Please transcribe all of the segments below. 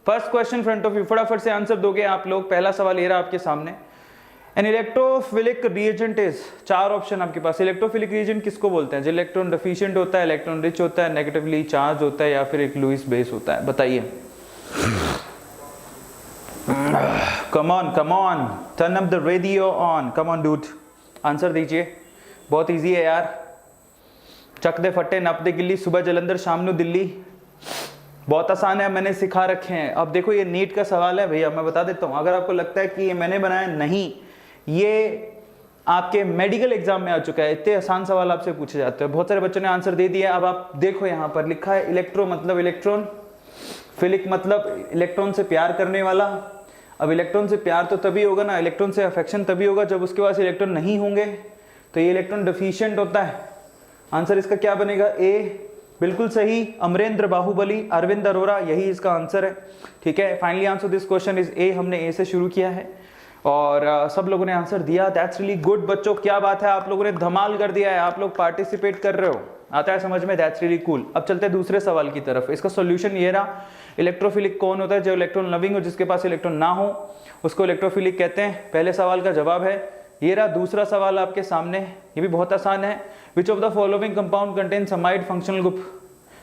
First question front of you, फटाफट से answer दोगे आप लोग। पहला सवाल ये रहा आपके सामने, an electrophilic reagent is, 4 option आपके पास। इलेक्ट्रोफिलिक रिएजेंट किसको बोलते हैं? जो इलेक्ट्रॉन डेफिशिएंट होता है, इलेक्ट्रॉन रिच होता है, नेगेटिवली चार्ज होता है, या फिर एक लुईस बेस होता है? बताइए। Come on turn up the radio on, come on dude, answer दीजिए। बहुत इजी है यार, चक दे फट्टे नप दे गिल्ली, सुबह जलंधर शाम नु दिल्ली, बहुत आसान है, मैंने सिखा रखे हैं। अब देखो ये नीट का सवाल है भैया, मैं बता देता हूँ। अगर आपको लगता है कि ये मैंने बनाया, नहीं, ये आपके मेडिकल एग्जाम में आ चुका है। इतने आसान सवाल आपसे पूछे जाते हैं। बहुत सारे बच्चों ने आंसर दे दिया। अब आप देखो यहाँ पर लिखा है इलेक्ट्रो मतलब इलेक्ट्रॉन, फिलिक मतलब इलेक्ट्रॉन से प्यार करने वाला। अब इलेक्ट्रॉन से प्यार तो तभी होगा ना, इलेक्ट्रॉन से अफेक्शन तभी होगा जब उसके पास इलेक्ट्रॉन नहीं होंगे, तो ये इलेक्ट्रॉन डेफिशिएंट होता है। आंसर इसका क्या बनेगा? ए, बिल्कुल सही। अमरेंद्र बाहुबली, अरविंद अरोरा, यही इसका आंसर है। ठीक है, finally answer this question is a. हमने ए से शुरू किया है और सब लोगों ने आंसर दिया। दैट्स रियली गुड बच्चों, क्या बात है, आप लोगों ने धमाल कर दिया है, आप लोग पार्टिसिपेट कर रहे हो, आता है समझ में। That's really cool. अब चलते हैं दूसरे सवाल की तरफ। इसका सॉल्यूशन ये रहा, इलेक्ट्रोफिलिक कौन होता है? जो इलेक्ट्रॉन लविंग हो, जिसके पास इलेक्ट्रॉन ना हो, उसको इलेक्ट्रोफिलिक कहते हैं। पहले सवाल का जवाब है ये रहा। दूसरा सवाल आपके सामने, ये भी बहुत आसान है। विच of the following compound contains amide functional group?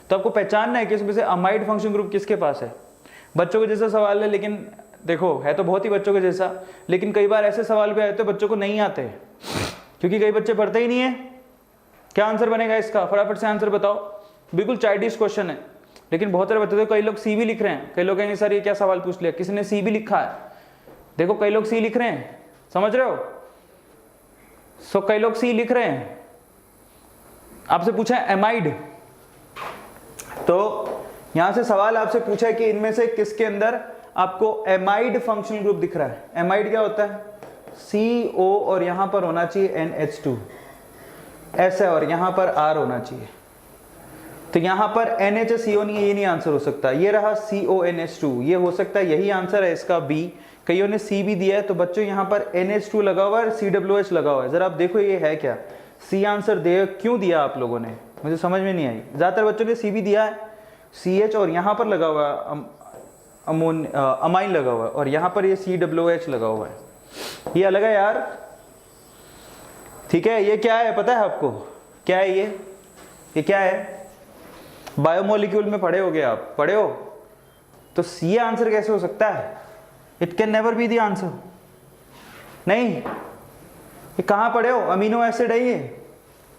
तो आपको पहचानना है कि इसमें से अमाइड फंक्शन ग्रुप किसके पास है। बच्चों के जैसा सवाल है, लेकिन देखो है तो बहुत ही बच्चों के जैसा, लेकिन कई बार ऐसे सवाल भी आते हैं बच्चों को नहीं आते, क्योंकि कई बच्चे पढ़ते ही नहीं है। क्या आंसर बनेगा इसका? फटाफट से आंसर बताओ। बिल्कुल चाइल्डिश क्वेश्चन है, लेकिन बहुत सारे बच्चे, कई लोग सी भी लिख रहे हैं। कई लोग कहेंगे सर ये क्या सवाल पूछ लिया, किसी ने सी भी लिखा है। देखो कई लोग सी लिख रहे हैं, समझ रहे हो? सो कई लोग सी लिख रहे हैं। आपसे पूछा है एमाइड, तो यहां से सवाल आपसे पूछा है कि इनमें से किसके अंदर आपको एमाइड फंक्शनल ग्रुप दिख रहा है। एमाइड क्या होता है? CO और यहां पर होना चाहिए NH2, ऐसा, और यहां पर R होना चाहिए। तो यहां पर NHCO नहीं है, ये नहीं आंसर हो सकता। ये रहा CONH2, ये हो सकता है, यही आंसर है इसका B। कईयों ने C भी दिया है, तो बच्चों यहां पर NH2 लगा हुआ है, CWH लगा हुआ है। जरा आप देखो ये है क्या? C आंसर दे, क्यों दिया आप लोगों ने, मुझे समझ में नहीं आई। ज्यादातर बच्चों ने C भी दिया है, CH, और यहां पर लगा हुआ है अमाइन लगा हुआ है, और यहां पर ये CWH लगा हुआ है। ये अलग है यार, ठीक है। ये क्या है पता है आपको? क्या है ये क्या है? बायोमोलिक्यूल में पढ़े होगे आप, पढ़े हो? तो ये आंसर कैसे हो सकता है? It can never be the answer. नहीं, ये कहां पढ़े हो? अमीनो एसिड है ये।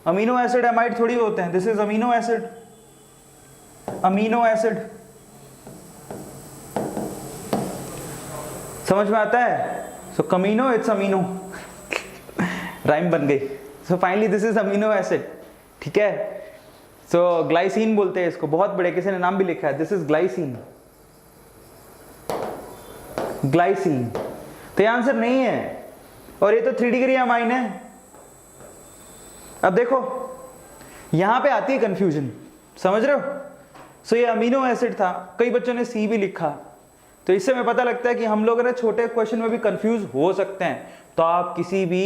अमीनो एसिड एमाइड थोड़ी होते हैं। This is amino acid, amino acid. समझ में आता है? सो कमीनो इट्स अमीनो, राइम बन गई। So finally this is amino acid, ठीक है। सो ग्लाइसिन बोलते हैं इसको, बहुत बड़े, किसी ने नाम भी लिखा है, दिस इज ग्लाइसिन, ग्लाइसिन। तो ये आंसर नहीं है, और ये तो 3 डिग्री अमाइन है। अब देखो यहां पे आती है कंफ्यूजन, समझ रहे हो? सो ये अमीनो एसिड था, कई बच्चों ने सी भी लिखा, तो इससे हमें पता लगता है कि हम लोग ना छोटे क्वेश्चन में भी कंफ्यूज हो सकते हैं। तो आप किसी भी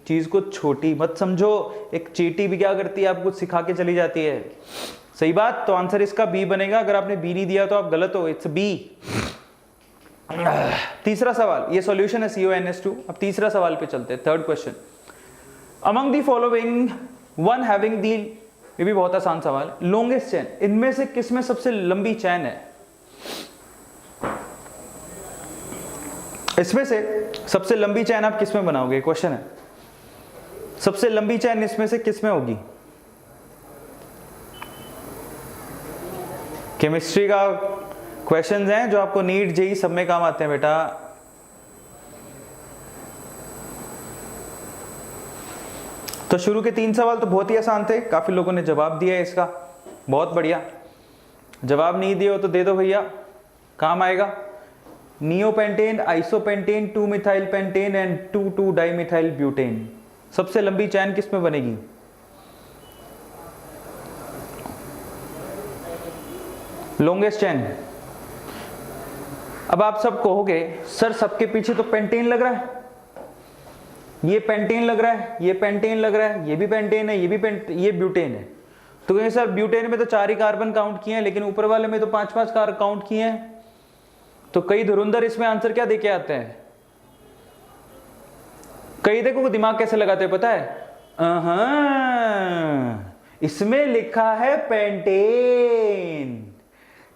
चीज को छोटी मत समझो। एक चींटी भी क्या करती है, आपको कुछ सिखा के चली जाती है, सही बात। तो आंसर इसका बी बनेगा। अगर आपने बी नहीं दिया तो आप गलत हो, इट्स बी। तीसरा सवाल, ये सॉल्यूशन है CONH2। अब तीसरा सवाल पे चलते हैं, third question. Among the following one having the, ये भी बहुत आसान सवाल है, लॉन्गेस्ट चेन, इनमें से किसमें सबसे लंबी चैन है? इसमें से सबसे लंबी चैन आप किसमें बनाओगे? क्वेश्चन है, सबसे लंबी चैन इसमें से किसमें होगी? केमिस्ट्री का क्वेश्चंस हैं जो आपको नीट जेई सब में काम आते हैं बेटा। तो शुरू के 3 सवाल तो बहुत ही आसान थे, काफी लोगों ने जवाब दिया है इसका, बहुत बढ़िया। जवाब नहीं दिए हो तो दे दो भैया, काम आएगा। Neopentane, isopentane, 2 methyl pentane and 2 dimethyl butane, सबसे लंबी चैन किस में बनेगी? लॉन्गेस्ट चैन। अब आप सब कहोगे सर सबके पीछे तो पेंटेन लग रहा है, ये पेंटेन लग रहा है, ये पेंटेन लग रहा है, ये भी पेंटेन है, ये ब्यूटेन है। तो कहेंगे सर ब्यूटेन में तो 4 ही कार्बन काउंट किए हैं, लेकिन ऊपर वाले में तो 5-5 काउंट किए हैं। तो कई धुरंधर इसमें आंसर क्या देके आते हैं? कई देखो दिमाग कैसे लगाते हैं पता है? इसमें लिखा है पेंटेन,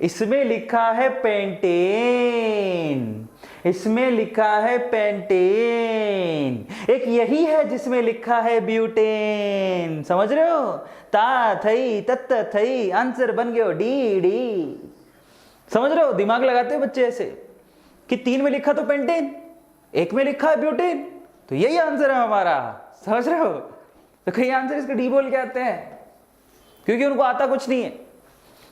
इसमें लिखा है पेंटेन, इसमें लिखा है पेंटेन, एक यही है जिसमें लिखा है ब्यूटेन। समझ रहे हो? ता थई तत्त थई, आंसर बन गया डी डी। समझ रहे हो? दिमाग लगाते हैं बच्चे ऐसे कि 3 में लिखा तो पेंटेन, 1 में लिखा है ब्यूटेन, तो यही आंसर है हमारा। समझ रहे हो? तो कई आंसर इसके डी बोल के आते हैं क्योंकि उनको आता कुछ नहीं है,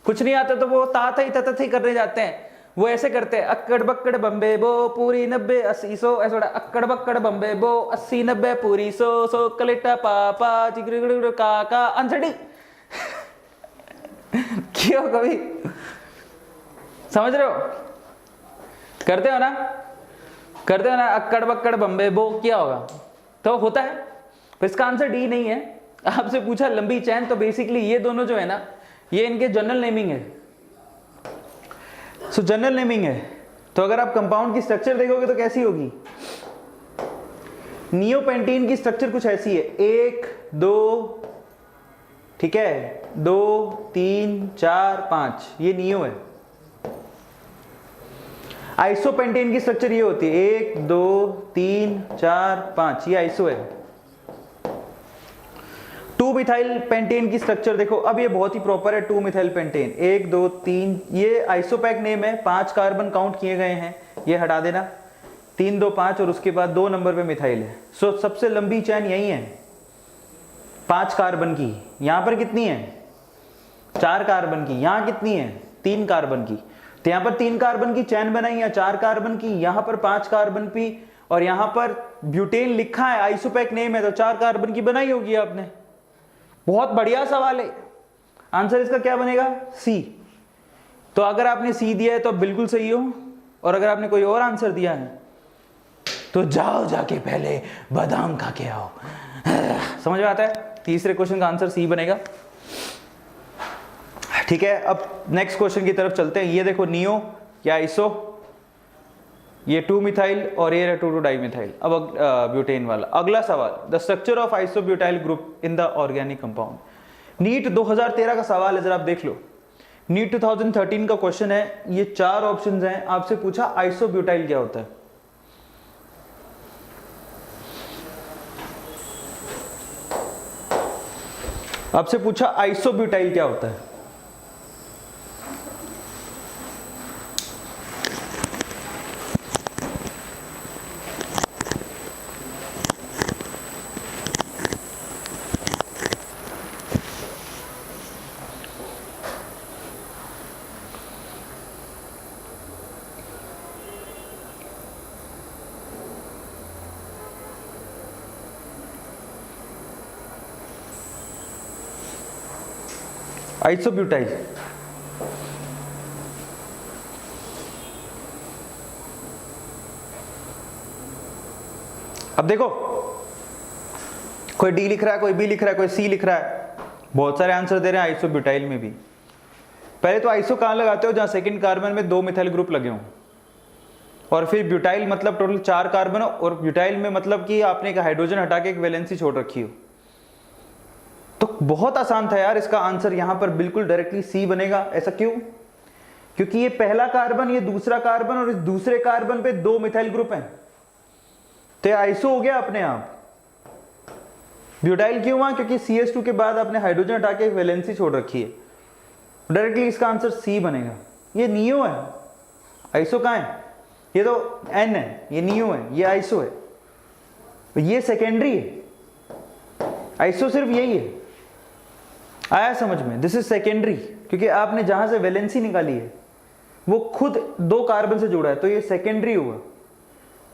कुछ नहीं आता तो वो ता थई तत थई करने जाते हैं। वो ऐसे करते हैं, अक्कड़ बक्कड़ बम्बे बो पूरी 90 80 100, ऐसा अक्कड़ बक्कड़ बम्बे बो 80 90 पूरी 100 100 कलेटा पापा चिगड़ काका, आंसर डी। क्यों कभी समझ रहे हो? करते हो ना, करते हो ना, अक्कड़ बक्कड़ बम्बे बो क्या होगा? तो होता है, पर इसका आंसर डी नहीं है। आपसे पूछा लंबी चैन, तो बेसिकली ये दोनों जो है ना, ये इनके जनरल नेमिंग है। सो जनरल नेमिंग है। तो अगर आप कंपाउंड की स्ट्रक्चर देखोगे तो कैसी होगी? नियोपेंटीन की स्ट्रक्चर कुछ ऐसी है, 1 2, ठीक है, 2 3 4 5, ये नियो है। आइसोपेंटेन की स्ट्रक्चर ये होती है 1 2 3 4 5, ये आइसो है। 2 मिथाइल पेंटेन की स्ट्रक्चर देखो, अब ये बहुत ही प्रॉपर है। 2 मिथाइल पेंटेन 1 2 3, ये आइसोपैक नेम है, 5 कार्बन काउंट किए गए हैं, ये हटा देना, 3 2 5, और उसके बाद 2 नंबर पे मिथाइल है। सो सबसे लंबी चैन यही है 5 कार्बन की। यहां पर कितनी है? 4 कार्बन की। यहां कितनी है? 3 कार्बन की। तो यहां पर 3 कार्बन की चैन बनाई या 4 कार्बन की, यहां पर 5 कार्बन की, और यहां पर ब्यूटेन लिखा है, आइसोपैक नेम है, तो 4 कार्बन की बनाई होगी आपने। बहुत बढ़िया सवाल है। आंसर इसका क्या बनेगा? सी। तो अगर आपने सी दिया है तो बिल्कुल सही हो, और अगर आपने कोई और आंसर दिया है तो जाओ जाके पहले बादाम खा के आओ। समझ में आता है? तीसरे क्वेश्चन का आंसर सी बनेगा। ठीक है, अब नेक्स्ट क्वेश्चन की तरफ चलते हैं। ये देखो नियो या आइसो, ये 2 मिथाइल और ये 2 डाई मिथाइल। अब ब्यूटेन वाला अगला सवाल, the structure of isobutyl group in the organic compound. NEET 2013 का सवाल है, जरा आप देख लो। नीट 2013 का क्वेश्चन है, ये 4 ऑप्शंस हैं। आपसे पूछा आइसोब्यूटाइल क्या होता है। आपसे पूछा आइसोब्यूटाइल क्या होता है। आइसोब्यूटाइल अब देखो, कोई डी लिख रहा है, कोई बी लिख रहा है, कोई सी लिख रहा है, बहुत सारे आंसर दे रहे हैं आइसोब्यूटाइल में भी। पहले तो आइसो कहां लगाते हो? जहां सेकंड कार्बन में 2 मिथाइल ग्रुप लगे हों, और फिर ब्यूटाइल मतलब टोटल 4 कार्बन हो, और ब्यूटाइल में मतलब कि आपने एक हाइड्रोजन हटा के एक वैलेंसी छोड़ रखी हो। तो बहुत आसान था यार इसका आंसर, यहां पर बिल्कुल डायरेक्टली सी बनेगा। ऐसा क्यों? क्योंकि ये पहला कार्बन, ये दूसरा कार्बन, और इस दूसरे कार्बन पे 2 मिथाइल ग्रुप हैं, तो ये आइसो हो गया अपने आप। ब्यूटाइल क्यों हुआ? क्योंकि CH2 के बाद आपने हाइड्रोजन हटा के एक वैलेंसी छोड़ रखी है। डायरेक्टली इसका आंसर सी बनेगा। ये नियो है, आइसो कहां है? ये तो N है, ये नियो है, ये आइसो है, ये सेकेंडरी है। आइसो सिर्फ यही है। आया समझ में? दिस इज सेकेंडरी, क्योंकि आपने जहां से वैलेंसी निकाली है वो खुद 2 कार्बन से जुड़ा है, तो ये सेकेंडरी हुआ,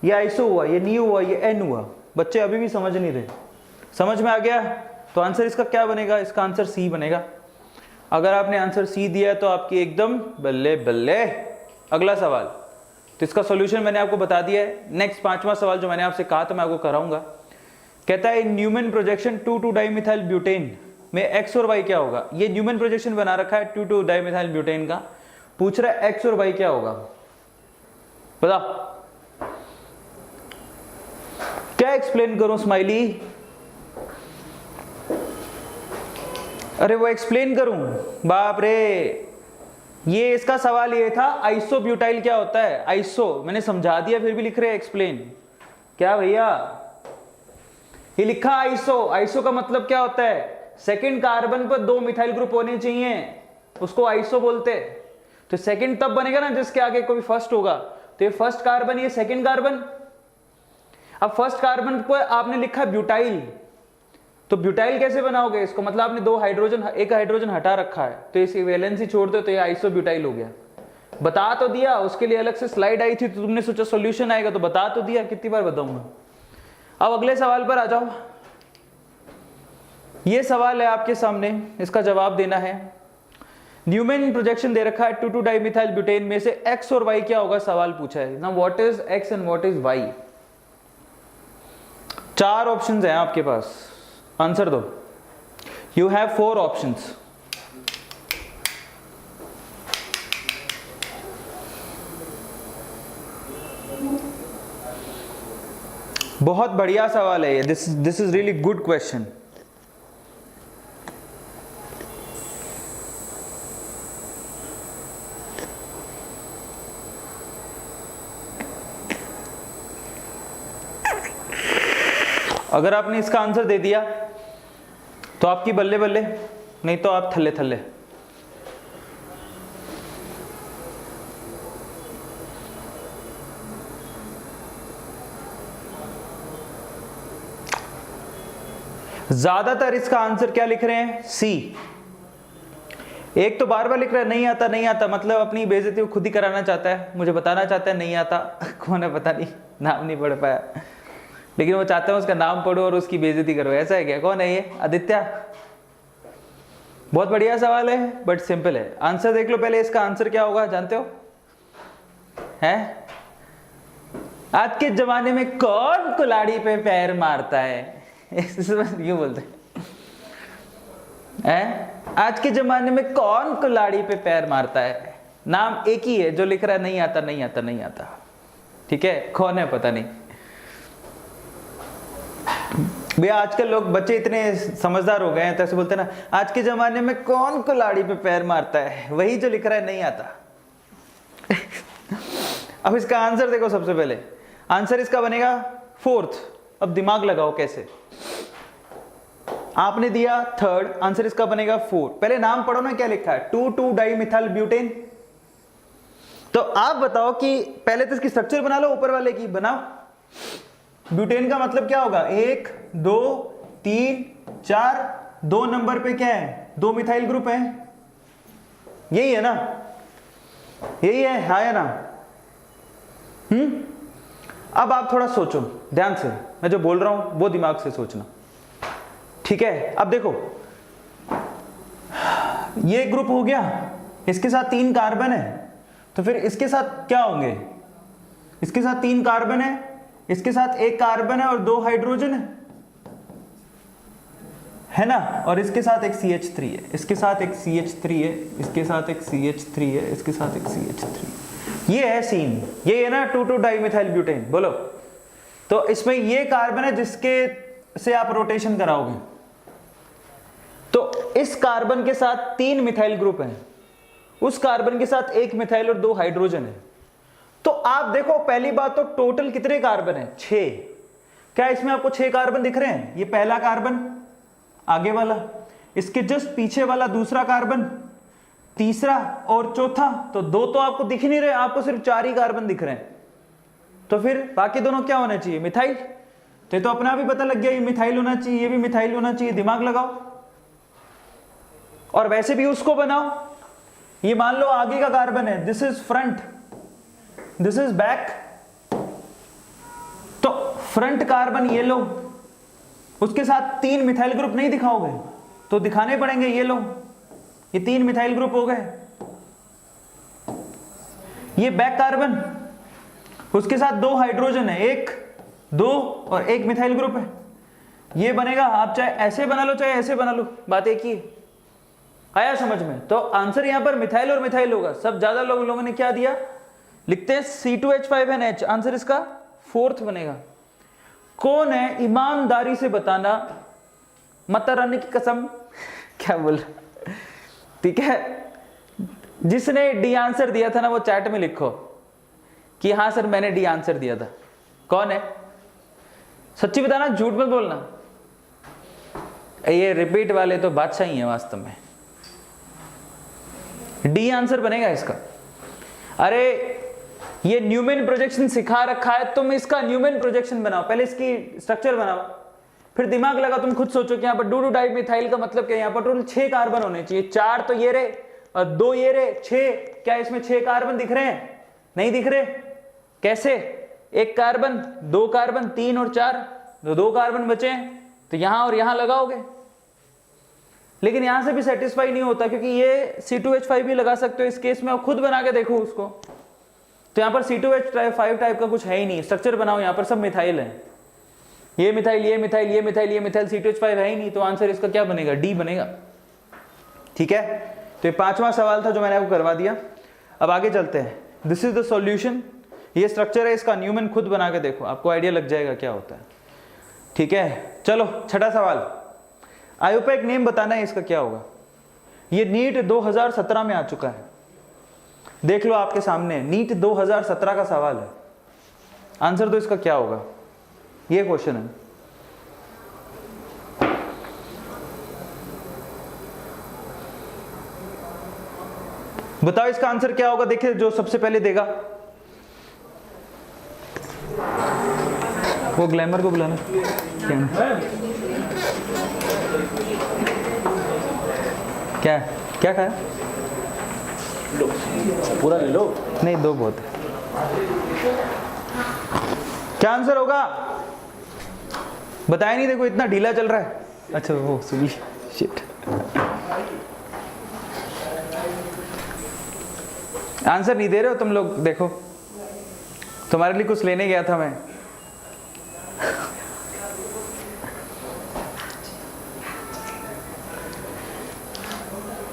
ये आइसो हुआ, ये नियो हुआ, ये N हुआ। बच्चे अभी भी समझ नहीं रहे। समझ में आ गया? तो आंसर इसका क्या बनेगा? इसका आंसर सी बनेगा। अगर आपने आंसर सी दिया तो आपकी एकदम बल्ले बल्ले। अगला सवाल, तो इसका सॉल्यूशन मैंने आपको बता दिया है। नेक्स्ट 5वां सवाल जो मैंने आपसे कहा था मैं आपको कराऊंगा। कहता है न्यूमैन प्रोजेक्शन 2,2 डाइमिथाइल ब्यूटेन में एक्स और वाई क्या होगा। ये न्यूमैन प्रोजेक्शन बना रखा है 2,2 डाइमिथाइल ब्यूटेन का, पूछ रहा है एक्स और वाई क्या होगा। बताओ क्या एक्सप्लेन करूं स्माइली? अरे वो एक्सप्लेन करूं? बाप रे, ये इसका सवाल ये था आइसोब्यूटाइल क्या होता है। आइसो मैंने समझा दिया फिर भी लिख रहे हैं एक्सप्लेन। क्या भैया ये लिखा आइसो, आइसो का मतलब क्या होता है? सेकंड कार्बन पर 2 मिथाइल ग्रुप होने चाहिए, उसको आइसो बोलते हैं। तो सेकंड तब बनेगा ना जिसके आगे कोई फर्स्ट होगा। तो ये फर्स्ट कार्बन, ये सेकंड कार्बन। अब फर्स्ट कार्बन पर आपने लिखा ब्यूटाइल, तो ब्यूटाइल कैसे बनाओगे इसको? मतलब आपने 2 हाइड्रोजन, एक हाइड्रोजन हटा रखा है, तो इस वैलेंसी छोड़ दो तो ये आइसोब्यूटाइल हो गया। बता तो दिया, उसके लिए अलग से स्लाइड आई थी तो तुमने सोचा सॉल्यूशन आएगा, तो बता तो दिया, कितनी बार बताऊंगा। अब अगले सवाल पर आ जाओ। ये सवाल है आपके सामने, इसका जवाब देना है। न्यूमैन प्रोजेक्शन दे रखा है 2,2 डाइमिथाइल ब्यूटेन में से एक्स और वाई क्या होगा, सवाल पूछा है ना। What is X and what is Y? 4 options हैं आपके पास, आंसर दो। You have 4 options. बहुत बढ़िया सवाल है ये, this is really good question. अगर आपने इसका आंसर दे दिया तो आपकी बल्ले बल्ले, नहीं तो आप थल्ले थल्ले। ज्यादातर इसका आंसर क्या लिख रहे हैं? सी। एक तो बार बार लिख रहा है नहीं आता नहीं आता, मतलब अपनी बेइज्जती खुद ही कराना चाहता है, मुझे बताना चाहता है नहीं आता। कौन है पता नहीं, नाम नहीं पढ़ पाया, लेकिन वो चाहता है उसका नाम पढ़ो और उसकी बेइज्जती करो। ऐसा है क्या? कौन है ये? आदित्य। बहुत बढ़िया सवाल है बट सिंपल है। आंसर देख लो पहले, इसका आंसर क्या होगा जानते हो? हैं? आज के जमाने में कौन कुल्हाड़ी पे पैर मारता है? क्यों बोलते हैं? आज के जमाने में कौन कुल्हाड़ी पे पैर मारता है? नाम एक ही है जो लिख रहा है नहीं आता नहीं आता नहीं आता। ठीक है, कौन है पता नहीं। भैया आजकल लोग बच्चे इतने समझदार हो गए हैं तो ऐसे बोलते हैं ना, आज के जमाने में कौन कुल्हाड़ी पे पैर मारता है, वही जो लिख रहा है नहीं आता। अब इसका आंसर देखो, सबसे पहले आंसर इसका बनेगा 4th। अब दिमाग लगाओ कैसे। आपने दिया 3rd, आंसर इसका बनेगा 4। पहले नाम पढ़ो ना क्या लिखा है, 2,2 डाइमिथाइल ब्यूटेन। तो आप बताओ कि पहले तो इसकी स्ट्रक्चर बना लो, ऊपर वाले की बनाओ। ब्यूटेन का मतलब क्या होगा? 1 2 3 4, 2 नंबर पे क्या है? 2 मिथाइल ग्रुप है, यही है ना? यही है, हाँ या ना? अब आप थोड़ा सोचो ध्यान से, मैं जो बोल रहा हूं वो दिमाग से सोचना, ठीक है? अब देखो ये ग्रुप हो गया, इसके साथ 3 कार्बन है, तो फिर इसके साथ क्या होंगे? इसके साथ 3 कार्बन है, इसके साथ 1 कार्बन है और 2 हाइड्रोजन है ना? और इसके साथ एक CH3 है, इसके साथ एक CH3 है, इसके साथ एक CH3 है, इसके साथ एक CH3। ये है सीन, ये है ना 2,2 डाइमिथाइल ब्यूटेन। बोलो तो इसमें ये कार्बन है जिसके से आप रोटेशन कराओगे, तो इस कार्बन के साथ 3 मिथाइल ग्रुप हैं, उस कार्बन के साथ 1 मिथाइल और 2 हाइड्रोजन है। तो आप देखो पहली बात तो टोटल कितने कार्बन है? 6। क्या इसमें आपको 6 कार्बन दिख रहे हैं? ये पहला कार्बन आगे वाला, इसके जस्ट पीछे वाला दूसरा कार्बन, तीसरा और चौथा, तो 2 तो आपको दिख ही नहीं रहे, आपको सिर्फ 4 ही कार्बन दिख रहे हैं। तो फिर बाकी दोनों क्या होना चाहिए? मिथाइल। तो अपना भी पता लग गया ये मिथाइल होना चाहिए, ये भी मिथाइल होना चाहिए। दिमाग लगाओ और वैसे भी उसको बनाओ। ये मान लो आगे का कार्बन है, this is front, this is back, तो फ्रंट कार्बन ये लो, उसके साथ 3 मिथाइल ग्रुप नहीं दिखाओगे तो दिखाने पड़ेंगे। ये लो, ये 3 मिथाइल ग्रुप हो गए। ये बैक कार्बन, उसके साथ 2 हाइड्रोजन है, 1 2 और 1 मिथाइल ग्रुप है। ये बनेगा, आप चाहे ऐसे बना लो चाहे ऐसे बना लो, बात एक ही है। आया समझ में? तो आंसर यहां पर मिथाइल और मिथाइल होगा। सब ज्यादा लोगों ने क्या दिया? लिखते हैं C2H5NH, आंसर इसका फोर्थ बनेगा। कौन है, ईमानदारी से बताना, माता रानी की कसम क्या बोल, ठीक है, जिसने डी आंसर दिया था ना वो चैट में लिखो कि हाँ सर मैंने डी आंसर दिया था। कौन है, सच्ची बताना, झूठ मत बोलना। ये रिपीट वाले तो बादशाह ही है वास्तव में। डी आंसर बनेगा इसका। अरे ये न्यूमैन प्रोजेक्शन सिखा रखा है, तुम इसका न्यूमैन प्रोजेक्शन बनाओ, पहले इसकी स्ट्रक्चर बनाओ, फिर दिमाग लगा तुम खुद सोचो कि यहाँ पर डू डाई मिथाइल का मतलब क्या है। यहाँ पर टोटल 6 कार्बन होने चाहिए, 4 तो ये रहे और 2 ये रहे, 6। क्या इसमें 6 कार्बन दिख रहे हैं? नहीं दिख रहे। कैसे? 1 कार्बन, 2 कार्बन, 3 और 4, तो 2 कार्बन बचे तो यहां और यहां लगाओगे। लेकिन यहां से भी सेटिस्फाई नहीं होता क्योंकि ये C2H5 भी लगा सकते हो इस केस में, और खुद बना के देखो उसको। तो यहाँ पर C2H5 टाइप का कुछ है ही नहीं। स्ट्रक्चर बनाओ, यहाँ पर सब मिथाइल है, ये मिथाइल, ये मिथाइल, ये मिथाइल, ये मिथाइल, C2H5 है ही नहीं, तो आंसर इसका क्या बनेगा? डी बनेगा। ठीक है, तो ये 5वां सवाल था जो मैंने आपको करवा दिया। अब आगे चलते हैं। This is the solution. ये स्ट्रक्चर है इसका, न्यूमैन खुद बना के देखो, आपको आइडिया लग जाएगा क्या होता है। ठीक है, चलो 6वां सवाल। आयोपेक नेम बताना है इसका क्या होगा। ये नीट 2017 में आ चुका है, देख लो आपके सामने, नीट 2017 का सवाल है। आंसर तो इसका क्या होगा, ये क्वेश्चन है। बताओ इसका आंसर क्या होगा। देखिए जो सबसे पहले देगा वो ग्लैमर को बुलाना। क्या क्या खाया? लो पूरा ले लो। नहीं, 2 बहुत है। क्या आंसर होगा बताया नहीं, देखो इतना ढीला चल रहा है। अच्छा वो सुनी, शिट। आंसर नहीं दे रहे हो तुम लोग, देखो तुम्हारे लिए कुछ लेने गया था मैं।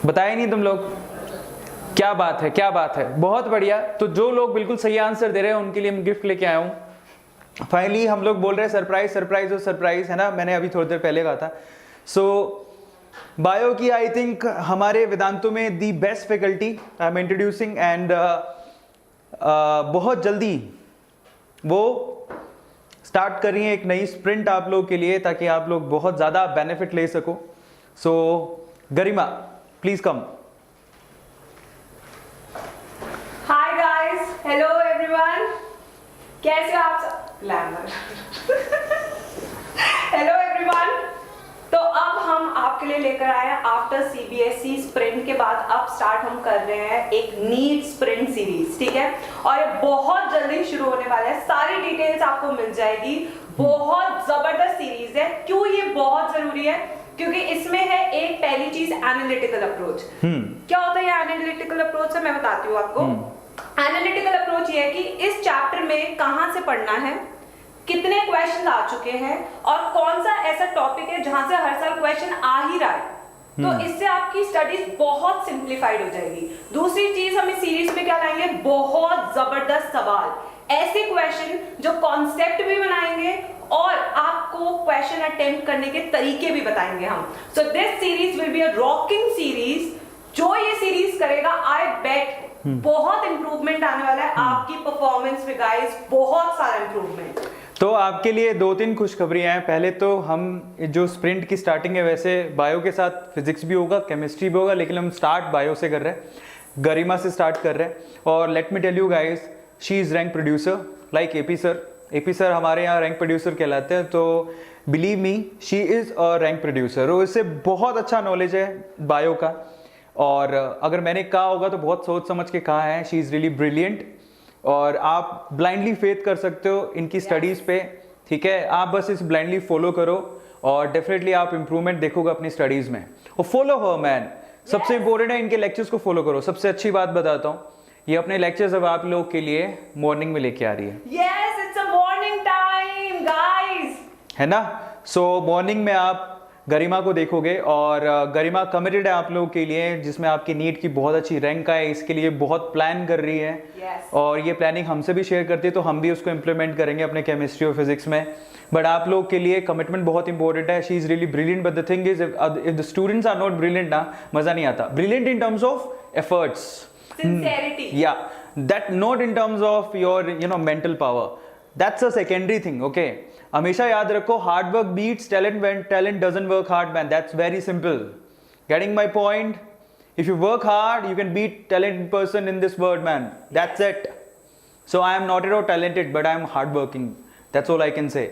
बताया नहीं तुम लोग। क्या बात है, क्या बात है, बहुत बढ़िया। तो जो लोग बिल्कुल सही आंसर दे रहे हैं उनके लिए मैं गिफ्ट लेके आया हूं। फाइनली हम लोग बोल रहे हैं सरप्राइज, सरप्राइज और सरप्राइज, है ना, मैंने अभी थोड़ी देर पहले कहा था। सो बायो की आई थिंक हमारे वेदांतों में the best faculty I am introducing, and बहुत जल्दी वो स्टार्ट कर रही है एक नई स्प्रिंट आप लोग के लिए, ताकि आप लोग बहुत ज़्यादा बेनिफिट ले सको। So Garima please come. Hi guys, hello everyone, कैसे हो आप सब? ग्लैमर। हेलो एवरीवन, तो अब हम आपके लिए लेकर आए हैं आफ्टर CBSE स्प्रिंट के बाद अब स्टार्ट हम कर रहे हैं एक नीट स्प्रिंट सीरीज, ठीक है। और ये बहुत जल्दी शुरू होने वाला है, सारी डिटेल्स आपको मिल जाएगी। बहुत जबरदस्त सीरीज है। क्यों ये बहुत जरूरी है? क्योंकि इसमें है एक पहली चीज एनालिटिकल अप्रोच। क्या होता है ये एनालिटिकल अप्रोच है, मैं बताती हूँ आपको। एनालिटिकल अप्रोच ये है कि इस चैप्टर में कहां से पढ़ना है, कितने क्वेश्चन आ चुके हैं और कौन सा ऐसा टॉपिक है जहां से हर साल क्वेश्चन आ ही रहा है। तो इससे आपकी स्टडीज बहुत सिंप्लीफाइड हो जाएगी। दूसरी चीज हम इस सीरीज में क्या लाएंगे, बहुत जबरदस्त सवाल, ऐसे क्वेश्चन जो कॉन्सेप्ट भी बनाएंगे और आपको क्वेश्चन अटेम्प्ट करने के तरीके भी बताएंगे हम। So this series will be a rocking series. जो ये सीरीज करेगा, आई बेट बहुत इंप्रूवमेंट आने वाला है आपकी परफॉर्मेंस में गाइस, बहुत सारा इंप्रूवमेंट। तो आपके लिए 2-3 खुशखबरियां हैं। पहले तो हम जो स्प्रिंट की स्टार्टिंग है, वैसे बायो के साथ फिजिक्स भी होगा, केमिस्ट्री भी होगा, लेकिन हम स्टार्ट बायो से कर रहे हैं, गरिमा से स्टार्ट कर रहे हैं। और let me tell you guys, she is rank producer like AP sir. AP sir हमारे यहाँ रैंक प्रोड्यूसर कहलाते हैं, तो believe me she is a rank producer. और इससे बहुत अच्छा नॉलेज है बायो का, और अगर मैंने कहा होगा तो बहुत सोच समझ के कहा है। शी इज़ रियली ब्रिलियंट, और आप ब्लाइंडली फेथ कर सकते हो इनकी स्टडीज़ पे, ठीक है। आप बस इस ब्लाइंडली फॉलो करो और डेफिनेटली आप इंप्रूवमेंट देखोगे अपनी स्टडीज़ में। और फॉलो हर मैन, सबसे इंपॉर्टेंट है इनके लेक्चर्स को फॉलो करो। सबसे अच्छी बात बताता हूँ, ये अपने लेक्चर्स अब आप लोग के लिए मॉर्निंग में लेके आ रही है। Yes, it's a morning time, guys. है ना। सो मॉर्निंग में आप गरिमा को देखोगे और गरिमा कमिटेड है आप लोगों के लिए, जिसमें आपकी नीट की बहुत अच्छी रैंक आए इसके लिए बहुत प्लान कर रही है। Yes. और ये प्लानिंग हमसे भी शेयर करती है तो हम भी उसको इम्प्लीमेंट करेंगे अपने केमिस्ट्री और फिजिक्स में। बट आप लोग के लिए कमिटमेंट बहुत इंपॉर्टेंट है। She is really brilliant, but the thing is if the students are not brilliant ना, मजा नहीं आता। Brilliant in terms of efforts, Sincerity. या that not in terms of your mental power, that's a secondary thing. Okay, हमेशा याद रखो, hard work beats talent when talent doesn't work hard man, that's very simple. Getting my point? If you work hard you can beat talented person in this world man, that's it. So I am not at all talented but I am hard working, that's all I can say.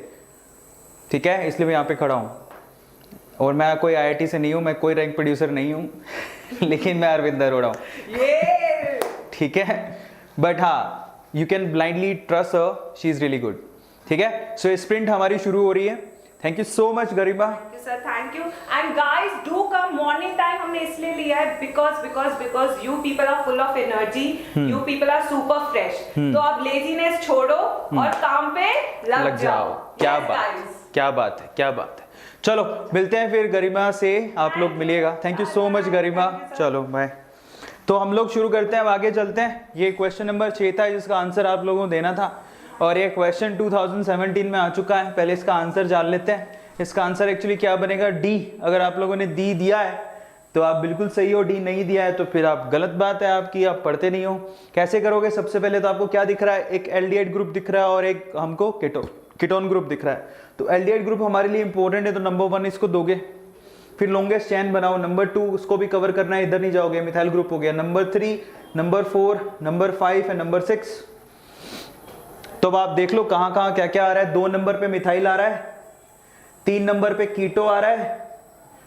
ठीक है, इसलिए मैं यहाँ पे खड़ा हूँ। और मैं कोई IIT से नहीं हूँ, मैं कोई रैंक प्रोड्यूसर नहीं हूँ लेकिन मैं अरविंद अरोड़ा हूँ। ठीक है, बट हाँ, you can blindly trust her, she is really good. ठीक है, सो स्प्रिंट हमारी शुरू हो रही है। Thank you so much Garima. Sir thank you. And guys do come, morning time हमने इसलिए लिया है because you people are full of energy, you people are super fresh. तो आप लेजीनेस छोड़ो और काम पे लग जाओ। क्या Yes, बात, guys. क्या बात है, क्या बात है। चलो मिलते हैं फिर गरिमा से, आप लोग मिलिएगा। थैंक यू सो मच गरिमा। चलो बाय। तो हम लोग शुरू करते हैं, अब आगे चलते हैं। ये क्वेश्चन नंबर 6 था जिसका आंसर आप लोगों को देना था, और ये क्वेश्चन 2017 में आ चुका है। पहले इसका आंसर जान लेते हैं। इसका आंसर एक्चुअली क्या बनेगा? डी। अगर आप लोगों ने डी दिया है तो आप बिल्कुल सही हो, डी नहीं दिया है तो फिर आप गलत बात है आपकी, आप पढ़ते नहीं हो। कैसे करोगे? सबसे पहले तो आपको क्या दिख रहा है? एक एल्डिहाइड ग्रुप दिख रहा है और एक हमको कीटोन ग्रुप दिख रहा है। तो एल्डिहाइड ग्रुप हमारे लिए इंपॉर्टेंट है, तो नंबर 1 इसको दोगे। फिर लॉन्गेस्ट चेन बनाओ। नंबर 2 उसको भी कवर करना है, इधर नहीं जाओगे, मिथाइल ग्रुप हो गया। Number 3, number 4, number 5 and number 6। तो अब आप देख लो कहां कहां क्या क्या आ रहा है। 2 नंबर पे मिथाइल आ रहा है, 3 नंबर पे कीटो आ रहा है।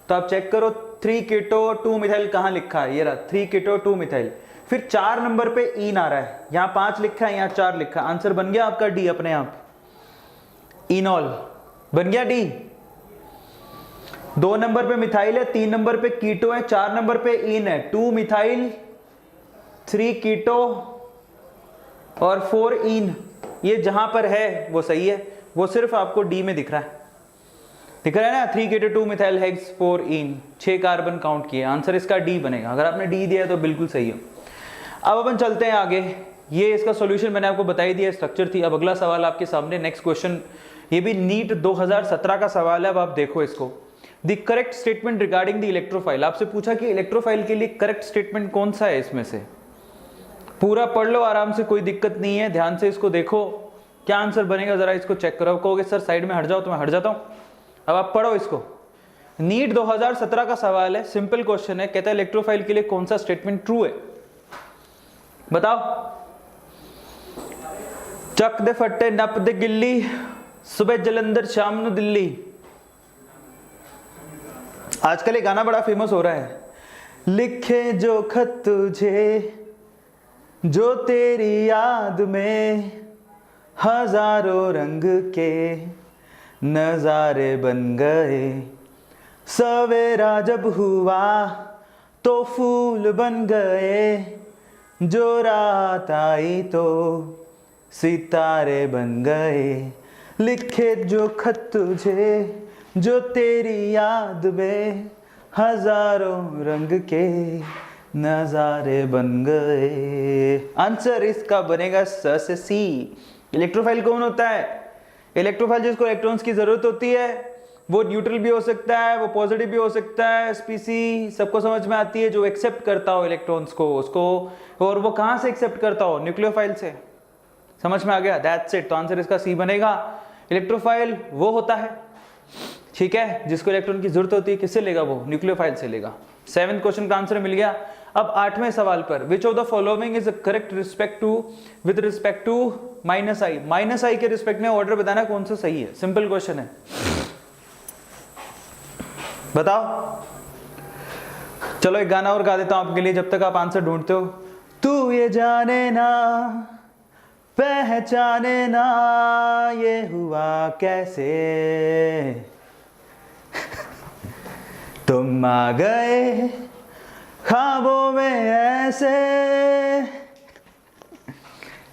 तो आप चेक करो 3 कीटो 2 मिथाइल कहां लिखा है, ये रहा 3 कीटो 2 मिथाइल। फिर 4 नंबर पे ईन आ रहा है, यहां 5 लिखा है, यहां 4 लिखा है। आंसर बन गया आपका डी अपने आप, इनॉल बन गया डी। 2 नंबर पे मिथाइल है, 3 नंबर पे कीटो है, 4 नंबर पे इन है। 2 मिथाइल, 3 कीटो और 4 इन। ये जहां पर है वो सही है, वो सिर्फ आपको डी में दिख रहा है। दिख रहा है ना, 3 कीटो 2 मिथाइल हेक्स 4 इन, 6 कार्बन काउंट किए। आंसर इसका डी बनेगा। अगर आपने डी दिया है तो बिल्कुल सही हो। अब अपन चलते हैं आगे। ये इसका सॉल्यूशन मैंने आपको बताई दिया, स्ट्रक्चर थी। अब अगला सवाल आपके सामने, नेक्स्ट क्वेश्चन। ये भी नीट 2017 का सवाल है। अब आप देखो इसको। The correct statement regarding the electrophile. आपसे पूछा कि इलेक्ट्रोफाइल के लिए करेक्ट स्टेटमेंट कौन सा है इसमें से। पूरा पढ़ लो आराम से, कोई दिक्कत नहीं है। ध्यान से इसको देखो, क्या आंसर बनेगा जरा इसको चेक करो। कहोगे सर साइड में हट जाओ, तो मैं हट जाता हूं। अब आप पढ़ो इसको। नीट 2017 का सवाल है, सिंपल क्वेश्चन है। कहता है इलेक्ट्रोफाइल के लिए कौन सा स्टेटमेंट ट्रू है, बताओ। चक दे फट्टे नप दे गिल्ली, सुबह जलंधर शाम नु दिल्ली। आजकल एक गाना बड़ा फेमस हो रहा है, लिखे जो खत तुझे जो तेरी याद में, हजारों रंग के नजारे बन गए। सवेरा जब हुआ तो फूल बन गए, जो रात आई तो सितारे बन गए। लिखे जो खत तुझे जो तेरी याद में, हजारों रंग के नजारे बन गए। आंसर इसका बनेगा स से सी। इलेक्ट्रोफाइल कौन होता है? इलेक्ट्रोफाइल जिसको इलेक्ट्रॉन्स की जरूरत होती है, वो न्यूट्रल भी हो सकता है, वो पॉजिटिव भी हो सकता है। स्पीसी सबको समझ में आती है, जो एक्सेप्ट करता हो इलेक्ट्रॉन्स को, उसको। और वो कहां से एक्सेप्ट करता हो? न्यूक्लियोफाइल से। समझ में आ गया? That's it. तो आंसर इसका सी बनेगा। इलेक्ट्रोफाइल वो होता है, ठीक है, जिसको इलेक्ट्रॉन की जरूरत होती है। किससे लेगा? वो न्यूक्लियोफाइल से लेगा। 7th क्वेश्चन का आंसर मिल गया। अब 8वें सवाल पर, which of the following is correct with respect to minus I. Minus I के रिस्पेक्ट में ऑर्डर बताना कौन सा सही है। सिंपल क्वेश्चन है, बताओ। चलो एक गाना और गा देता हूं आपके लिए जब तक आप आंसर ढूंढते हो। तू ये जाने ना पहचाने ना ये हुआ कैसे, तुम आ गए ख्वाबों में ऐसे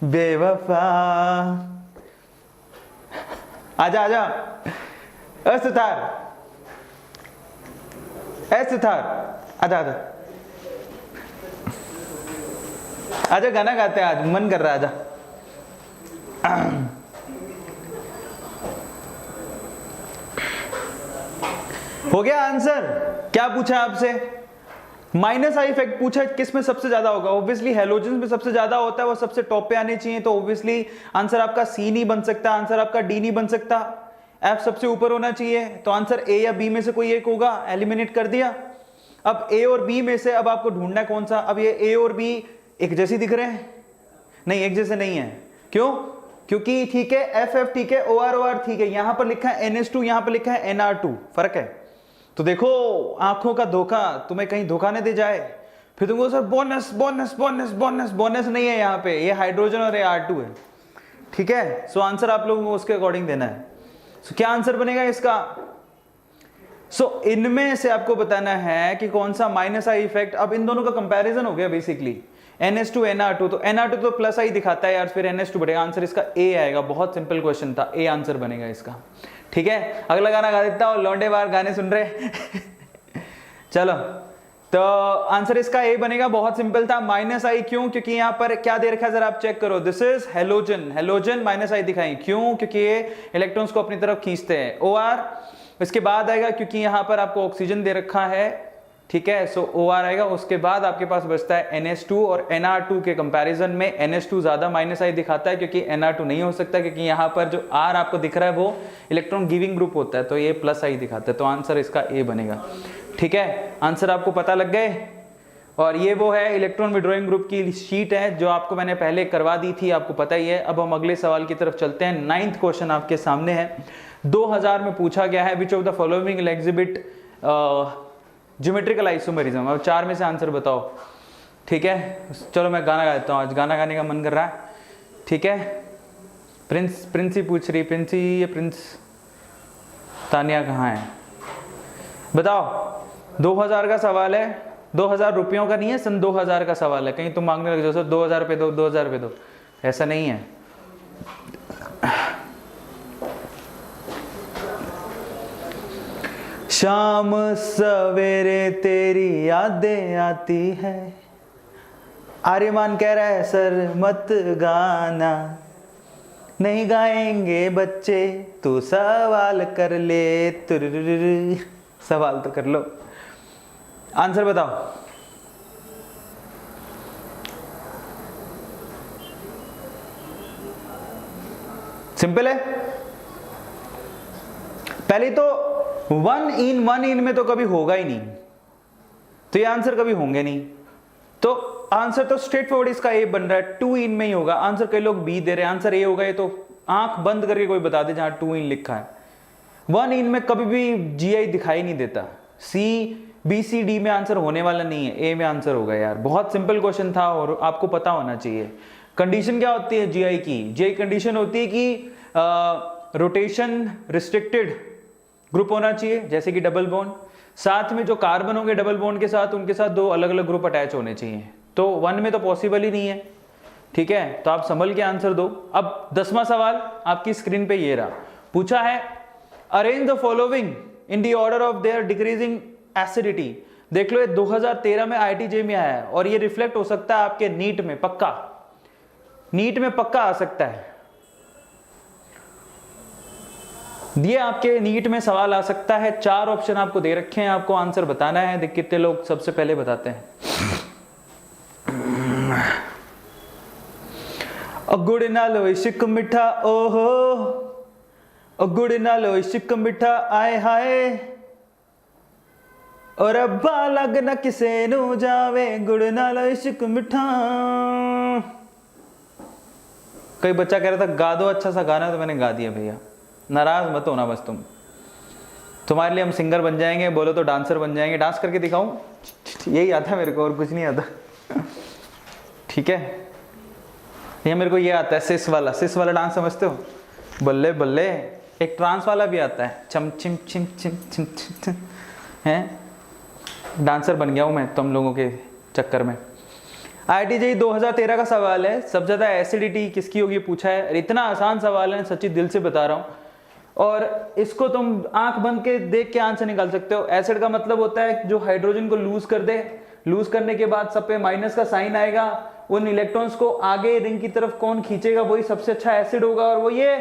बेवफा। आजा आजा सितार, ऐसे था। आजा आजा आजा, गाना गाते हैं आज, मन कर रहा है, आजा। हो गया आंसर? क्या पूछा आपसे? माइनस आई इफेक्ट पूछा, किस में सबसे ज्यादा होगा? ऑब्वियसली हैलोजेंस में सबसे ज्यादा होता है, वो सबसे टॉप पे आने चाहिए, तो ऑब्वियसली आंसर आपका सी नहीं बन सकता, आंसर आपका डी नहीं बन सकता, एफ सबसे ऊपर होना चाहिए, तो आंसर ए या बी में से कोई एक होगा। एलिमिनेट कर दिया। अब ए और बी में से अब आपको ढूंढना है कौन सा। अब ये ए और बी एक जैसे दिख रहे हैं? नहीं, एक जैसे नहीं है। क्यों? क्योंकि ठीक है एफ एफ ठीक है, ओ आर ठीक है, यहां पर लिखा है NH2, यहां पर लिखा है NR2, फर्क है। तो देखो आंखों का धोखा तुम्हें कहीं धोखा नहीं दे जाए, फिर तुमको sir bonus bonus bonus bonus bonus नहीं है यहाँ पे, ये हाइड्रोजन और ये R2 है, ठीक है। सो आंसर आप लोगों को उसके अकॉर्डिंग देना है। सो क्या आंसर बनेगा इसका? सो इनमें से आपको बताना है कि कौन सा माइनस आई इफेक्ट। अब इन दोनों का कंपैरिजन हो गया बेसिकली, NH2 NR2, तो NR2 तो प्लस आई दिखाता है यार, फिर NH2 बढ़ेगा, आंसर इसका ए आएगा। बहुत सिंपल क्वेश्चन था, ए आंसर बनेगा इसका, ठीक है। अगला गाना गा देता हूं, लौंडे बार गाने सुन रहे चलो, तो आंसर इसका ए बनेगा। बहुत सिंपल था, माइनस आई। क्यों? क्योंकि यहाँ पर क्या दे रखा है जरा आप चेक करो, this is halogen, halogen minus I दिखाई। क्यों? क्योंकि ये इलेक्ट्रॉन्स को अपनी तरफ खींचते हैं। OR इसके बाद आएगा, क्योंकि यहाँ पर आपको ऑक्सीजन दे रखा है, ठीक है। सो OR आएगा। उसके बाद आपके पास बचता है NH2, और NR2 के कंपैरिजन में NH2 ज्यादा माइनस आई दिखाता है, क्योंकि NR2 नहीं हो सकता, क्योंकि यहाँ पर जो R आपको दिख रहा है वो इलेक्ट्रॉन गिविंग ग्रुप होता है, तो ये प्लस आई दिखाता है, तो आंसर इसका ए बनेगा, ठीक है। आंसर आपको पता लग गए। और ये वो है इलेक्ट्रॉन विड्रॉइंग ग्रुप की शीट है जो आपको मैंने पहले करवा दी थी, आपको पता ही है। अब हम अगले सवाल की तरफ चलते हैं। 9th क्वेश्चन आपके सामने है, 2000 में पूछा गया है, विच of the following will exhibit geometrical isomerism. अब 4 में से आंसर बताओ, ठीक है। चलो मैं गाना गा देता हूँ, आज गाना गाने का मन कर रहा है, ठीक है। प्रिंस ही पूछ रही, प्रिंस तानिया कहाँ है बताओ। 2000 का सवाल है, 2000 रुपयों का नहीं है, सन 2000 का सवाल है। कहीं तुम मांगने लग जाओ 2000 रुपये दो, 2000 रुपये दो, ऐसा नहीं है। शाम सवेरे तेरी यादें आती है, आर्यमान कह रहा है सर मत गाना, नहीं गाएंगे बच्चे, तू सवाल कर ले। सवाल तो कर लो, आंसर बताओ। सिंपल है। पहले तो 1 इन में तो कभी होगा ही नहीं, तो ये आंसर कभी होंगे नहीं, तो आंसर तो स्ट्रेट फॉरवर्ड इसका ए बन रहा है। 2 इन में ही होगा आंसर, कई लोग बी दे रहे हैं, आंसर ए होगा। ये तो आंख बंद करके कोई बता दे जहां 2 इन लिखा है। 1 इन में कभी भी GI दिखाई नहीं देता। BCD में आंसर होने वाला नहीं है, ए में आंसर होगा यार। बहुत सिंपल क्वेश्चन था और आपको पता होना चाहिए। कंडीशन क्या होती है GI की? GI कंडीशन होती है कि रोटेशन रिस्ट्रिक्टेड ग्रुप होना चाहिए, जैसे कि डबल बॉन्ड, साथ में जो कार्बन होंगे डबल बॉन्ड के साथ, उनके साथ 2 अलग अलग ग्रुप अटैच होने चाहिए। तो 1 में तो पॉसिबल ही नहीं है, ठीक है। तो आप संभल के आंसर दो। अब 10वां सवाल आपकी स्क्रीन पे ये रहा, पूछा है arrange the following in the order of their decreasing acidity. देख लो ये 2013 में IIT-JEE में आया है, और ये रिफ्लेक्ट हो सकता है आपके नीट में, पक्का नीट में पक्का आ सकता है। ये आपके नीट में सवाल आ सकता है। 4 ऑप्शन आपको दे रखे हैं, आपको आंसर बताना है। देख कितने लोग सबसे पहले बताते हैं। गुड़ नालो इश्क मिठा ओहो, गुड़ नालो इश्क मिठा आए हाय, और अब्बा लग न किसे नू जावे, गुड़ नालो इश्क मिठा। कई बच्चा कह रहा था गा दो अच्छा सा गाना, तो मैंने गा दिया भैया, नाराज मत होना बस तुम। तुम्हारे लिए हम सिंगर बन जाएंगे, बोलो तो डांसर बन जाएंगे। डांस करके दिखाऊं? यही आता है मेरे को, और कुछ नहीं आता, ठीक है। ये मेरे को ये आता है सिस वाला डांस, समझते हो? बल्ले बल्ले। एक ट्रांस वाला भी आता है, चम चिम चिम चिम चिम चिम, हैं। डांसर बन गया हूं मैं तुम लोगों के चक्कर में। IIT-JEE 2013 का सवाल है, सबसे ज्यादा एसिडिटी किसकी होगी पूछा है। इतना आसान सवाल है, सच्ची दिल से बता रहा हूँ। और इसको तुम आंख बंद के देख के आंसर निकाल सकते हो। एसिड का मतलब होता है जो हाइड्रोजन को लूज कर दे, लूज करने के बाद सब पे माइनस का साइन आएगा, उन इलेक्ट्रॉन्स को आगे रिंग की तरफ कौन खींचेगा, वही सबसे अच्छा एसिड होगा, और वो ये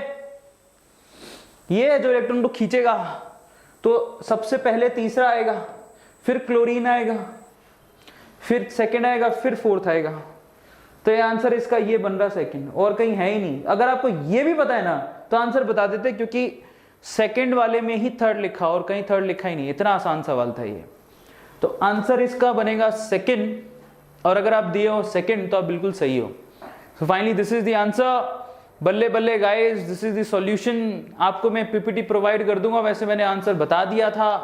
जो इलेक्ट्रॉन को खींचेगा। तो सबसे पहले तीसरा आएगा, फिर क्लोरीन आएगा, फिर सेकंड आएगा, फिर फोर्थ आएगा। तो ये आंसर इसका ये बन रहा सेकंड, और कहीं है ही नहीं। अगर आपको ये भी पता है ना तो आंसर बता देते, क्योंकि सेकंड वाले में ही थर्ड लिखा और कहीं थर्ड लिखा ही नहीं। इतना आसान सवाल था ये। तो आंसर इसका बनेगा सेकंड, और अगर आप दिए हो सेकंड तो आप बिल्कुल सही हो। So finally this is the answer. बल्ले बल्ले guys, this is the solution. आपको मैं पीपीटी प्रोवाइड कर दूंगा, वैसे मैंने आंसर बता दिया था।